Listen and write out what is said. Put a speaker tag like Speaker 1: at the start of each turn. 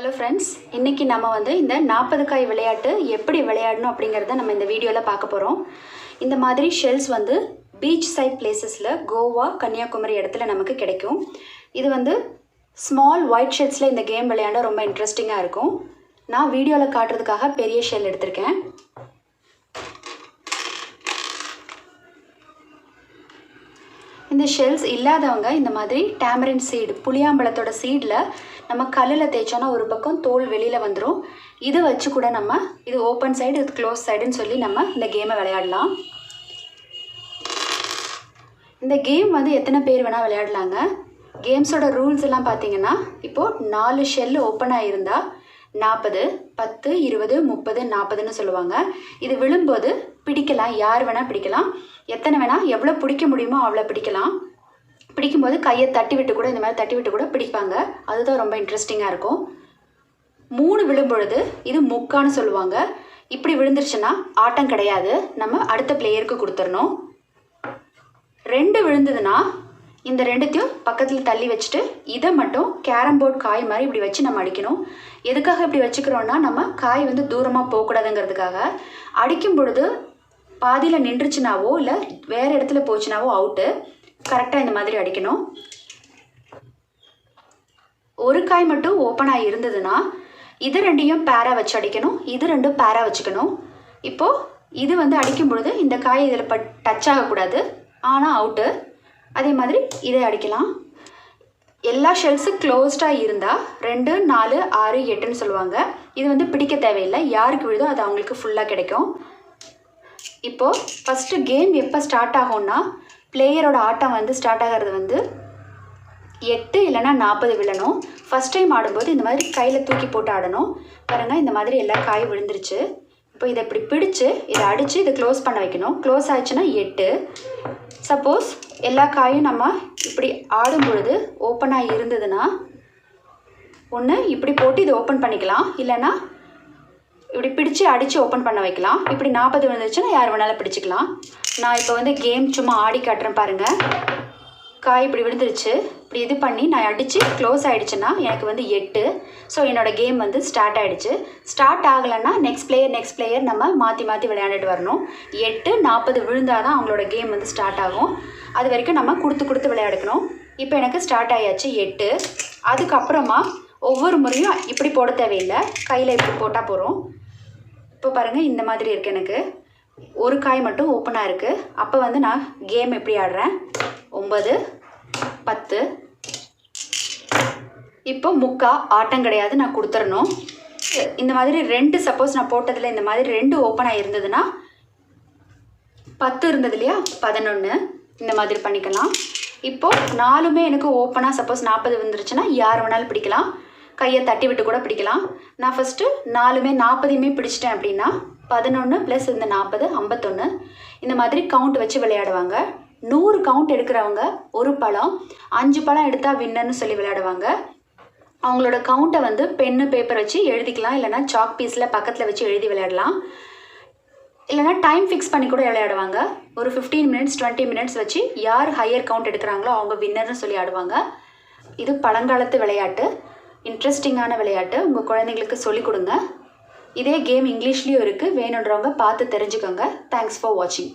Speaker 1: Hello friends, இன்றைக்கி நம்ம வந்து இந்த 40 காய் விளையாட்டு எப்படி விளையாடணும் அப்படிங்கிறத நம்ம இந்த வீடியோவில் பார்க்க போகிறோம். இந்த மாதிரி ஷெல்ஸ் வந்து பீச் சைட் பிளேசஸில் கோவா, கன்னியாகுமரி இடத்துல நமக்கு கிடைக்கும். இது வந்து ஸ்மால் ஒயிட் ஷெல்ஸில் இந்த கேம் விளையாட ரொம்ப இன்ட்ரெஸ்டிங்காக இருக்கும். நான் வீடியோவில் காட்டுறதுக்காக பெரிய ஷெல் எடுத்திருக்கேன். இந்த ஷெல்ஸ் இல்லாதவங்க இந்த மாதிரி டேமரின் சீடு, புளியாம்பழத்தோட சீடில் நம்ம கல்லில் தேய்ச்சோன்னா ஒரு பக்கம் தோல் வெளியில் வந்துடும். இதை வச்சு கூட நம்ம இது ஓப்பன் சைடு, இது க்ளோஸ் சைடுன்னு சொல்லி நம்ம இந்த கேமை விளையாடலாம். இந்த கேம் வந்து எத்தனை பேர் வேணால் விளையாடலாங்க. கேம்ஸோட ரூல்ஸ் எல்லாம் பார்த்தீங்கன்னா, இப்போது 4 ஷெல் ஓப்பனாக இருந்தால் 40, 10, 20, 30, 40ன்னு சொல்லுவாங்க. இது விழும்போது பிடிக்கலாம், யார் வேணால் பிடிக்கலாம், எத்தனை வேணால் எவ்வளோ பிடிக்க முடியுமோ அவ்வளோ பிடிக்கலாம். பிடிக்கும்போது கையை தட்டி விட்டு கூட இந்த மாதிரி தட்டி விட்டு கூட பிடிப்பாங்க. அதுதான் ரொம்ப இன்ட்ரெஸ்டிங்காக இருக்கும். 3 விழும்பொழுது இது முக்கான்னு சொல்லுவாங்க. இப்படி விழுந்துருச்சுன்னா ஆட்டம் கிடையாது, நம்ம அடுத்த பிளேயருக்கு கொடுத்துடணும். 2 விழுந்ததுன்னா இந்த 2த்தையும் பக்கத்தில் தள்ளி வச்சுட்டு இதை மட்டும் கேரம் போர்டு காய் மாதிரி இப்படி வச்சு நம்ம அடிக்கணும். எதுக்காக இப்படி வச்சுக்கிறோன்னா, நம்ம காய் வந்து தூரமாக போகக்கூடாதுங்கிறதுக்காக. அடிக்கும் பொழுது பாதியில் நின்றுச்சுனாவோ இல்லை வேறு இடத்துல போச்சுனாவோ அவுட்டு. கரெக்டாக இந்த மாதிரி அடிக்கணும். ஒரு காய் மட்டும் ஓப்பனாக இருந்ததுன்னா இது 2யும் பேராக வச்சு அடிக்கணும், இது 2ம் பேராக வச்சுக்கணும். இப்போது இது வந்து அடிக்கும் பொழுது இந்த காய் இதில் டச் ஆகக்கூடாது, ஆனால் அவுட்டு. அதே மாதிரி இதை அடிக்கலாம். எல்லா ஷெல்ஸும் க்ளோஸ்டாக இருந்தால் 2, 4, 6, 8ன்னு சொல்லுவாங்க. இது வந்து பிடிக்க தேவையில்லை, யாருக்கு விழுதோ அது அவங்களுக்கு ஃபுல்லாக கிடைக்கும். இப்போது ஃபஸ்ட்டு கேம் எப்போ ஸ்டார்ட் ஆகும்னா, பிளேயரோட ஆட்டம் வந்து ஸ்டார்ட் ஆகிறது வந்து 8 இல்லைனா 40 விழணும். ஃபஸ்ட் டைம் ஆடும்போது இந்த மாதிரி கையில் தூக்கி போட்டு ஆடணும். பாருங்கள், இந்த மாதிரி எல்லா காயும் விழுந்துருச்சு. இப்போ இதை இப்படி பிடிச்சி இதை அடித்து இதை க்ளோஸ் பண்ண வைக்கணும். க்ளோஸ் ஆயிடுச்சுன்னா 8. சப்போஸ் எல்லா காயும் நம்ம இப்படி ஆடும் பொழுது ஓப்பனாக இருந்ததுன்னா ஒன்று இப்படி போட்டு இதை ஓப்பன் பண்ணிக்கலாம், இல்லைன்னா இப்படி பிடிச்சி அடித்து ஓப்பன் பண்ண வைக்கலாம். இப்படி 40 விழுந்துருச்சுன்னா யார் வேணாலும் பிடிச்சிக்கலாம். நான் இப்போ வந்து கேம் சும்மா ஆடி காட்டுறேன் பாருங்கள். காய் இப்படி விழுந்துருச்சு, இப்படி இது பண்ணி நான் அடித்து க்ளோஸ் ஆகிடுச்சுன்னா எனக்கு வந்து 8. ஸோ என்னோடய கேம் வந்து ஸ்டார்ட் ஆகிடுச்சு. ஸ்டார்ட் ஆகலைன்னா நெக்ஸ்ட் பிளேயர் நம்ம மாற்றி மாற்றி விளையாண்டுட்டு வரணும். 8, 40 விழுந்தால் தான் அவங்களோட கேம் வந்து ஸ்டார்ட் ஆகும். அது வரைக்கும் நம்ம கொடுத்து விளையாடுக்கணும். இப்போ எனக்கு ஸ்டார்ட் ஆகியாச்சு 8. அதுக்கப்புறமா ஒவ்வொரு முறையும் இப்படி போட தேவையில்லை, கையில் இப்படி போட்டால் போகிறோம். இப்போ பாருங்கள், இந்த மாதிரி இருக்குது. எனக்கு ஒரு காய் மட்டும் ஓப்பனாக இருக்குது. அப்போ வந்து நான் கேம் எப்படி ஆடுறேன், 9, 10. இப்போ முக்கா ஆட்டம் கிடையாது, நான் கொடுத்துடணும். இந்த மாதிரி 2 சப்போஸ் நான் போட்டதில் இந்த மாதிரி 2 ஓப்பனாக இருந்ததுன்னா 10 இருந்தது இல்லையா, 11 இந்த மாதிரி பண்ணிக்கலாம். இப்போது 4மே எனக்கு ஓப்பனாக சப்போஸ் 40 வந்துருச்சுன்னா யார் வேணாலும் பிடிக்கலாம், கையை தட்டி விட்டு கூட பிடிக்கலாம். நான் ஃபஸ்ட்டு 4மே 40யுமே பிடிச்சிட்டேன் அப்படின்னா 11 + இந்த 40 51 இந்த மாதிரி கவுண்ட் வச்சு விளையாடுவாங்க. 100 கவுண்ட் எடுக்கிறவங்க ஒரு பழம், 5 பழம் எடுத்தால் வின்னர்னு சொல்லி விளையாடுவாங்க. அவங்களோட கவுண்ட்டை வந்து பென்னு பேப்பர் வச்சு எழுதிக்கலாம், இல்லைனா சாக் பீஸில் பக்கத்தில் வச்சு எழுதி விளையாடலாம். இல்லைனா டைம் ஃபிக்ஸ் பண்ணி கூட விளையாடுவாங்க. ஒரு 15 மினிட்ஸ் 20 மினிட்ஸ் வச்சு யார் ஹையர் கவுண்ட் எடுக்கிறாங்களோ அவங்க வின்னர்னு சொல்லி ஆடுவாங்க. இது பழங்காலத்து விளையாட்டு, இன்ட்ரெஸ்டிங்கான விளையாட்டு. உங்கள் குழந்தைங்களுக்கு சொல்லிக் கொடுங்க. இதே கேம் இங்கிலீஷ்லேயும் இருக்குது, வேணுன்றவங்க பார்த்து தெரிஞ்சுக்கோங்க. தேங்க்ஸ் ஃபார் வாட்சிங்.